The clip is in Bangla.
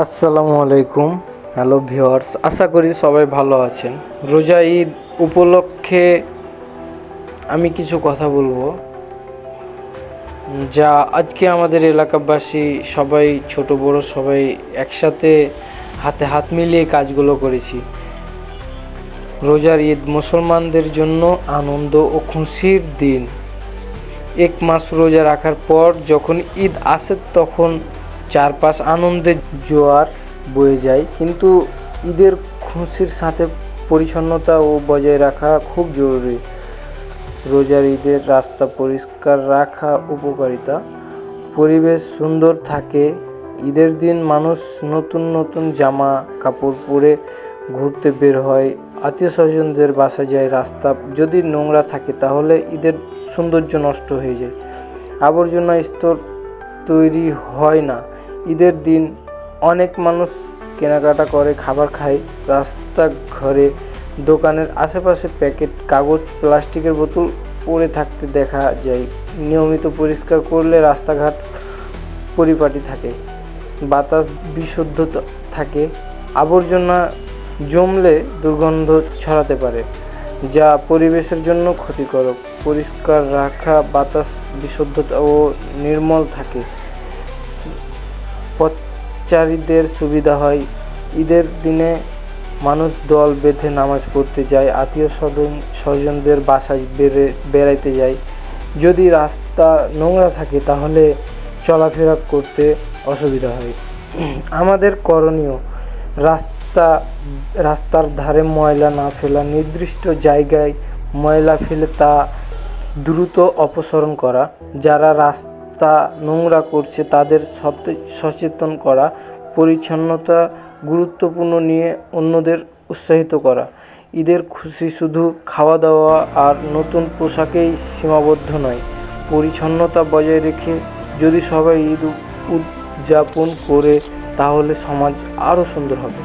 আসসালামু আলাইকুম। হ্যালো ভিউয়ার্স, আশা করি সবাই ভালো আছেন। রোজা ঈদ উপলক্ষে আমি কিছু কথা বলবো, যা আজকে আমাদের এলাকাবাসী সবাই, ছোট বড় সবাই একসাথে হাতে হাত মিলিয়ে কাজগুলো করেছি। রোজার ঈদ মুসলমানদের জন্য আনন্দ ও খুশির দিন। এক মাস রোজা রাখার পর যখন ঈদ আসে তখন চারপাশ আনন্দের জোয়ার বয়ে যায়, কিন্তু ঈদের খুশির সাথে পরিচ্ছন্নতা ও বজায় রাখা খুব জরুরি। রোজার ঈদের রাস্তা পরিষ্কার রাখা উপকারিতা, পরিবেশ সুন্দর থাকে। ঈদের দিন মানুষ নতুন নতুন জামা কাপড় পরে ঘুরতে বের হয়, আত্মীয় স্বজনদের বাসা যায়। রাস্তা যদি নোংরা থাকে তাহলে ঈদের সৌন্দর্য নষ্ট হয়ে যায়, আবর্জনা স্তর তৈরি হয় না। ঈদের দিন অনেক মানুষ কেনাকাটা করে, খাবার খায়। রাস্তা ঘরে দোকানের আশেপাশে প্যাকেট, কাগজ, প্লাস্টিকের বোতল পড়ে থাকতে দেখা যায়। নিয়মিত পরিষ্কার করলে রাস্তাঘাট পরিপাটি থাকে, বাতাস বিশুদ্ধ থাকে। আবর্জনা জমলে দুর্গন্ধ ছড়াতে পারে, যা পরিবেশের জন্য ক্ষতিকারক। পরিষ্কার রাখা বাতাস বিশুদ্ধ ও নির্মল থাকে, পথচারীদের সুবিধা হয়। ঈদের দিনে মানুষ দল বেঁধে নামাজ পড়তে যায়, আত্মীয় স্বজনদের বাসায় বেড়াইতে যায়। যদি রাস্তা নোংরা থাকে তাহলে চলাফেরা করতে অসুবিধা হয়। আমাদের করণীয়, রাস্তার ধারে ময়লা না ফেলা, নির্দিষ্ট জায়গায় ময়লা ফেলে তা দ্রুত অপসারণ করা, যারা রাস্তা নোংরা করছে তাদের সচেতন করা, পরিচ্ছন্নতা গুরুত্বপূর্ণ নিয়ে অন্যদের উৎসাহিত করা। ঈদের খুশি শুধু খাওয়া দাওয়া আর নতুন পোশাকেই সীমাবদ্ধ নয়। পরিচ্ছন্নতা বজায় রেখে যদি সবাই ঈদ উদযাপন করে তাহলে সমাজ আরও সুন্দর হবে।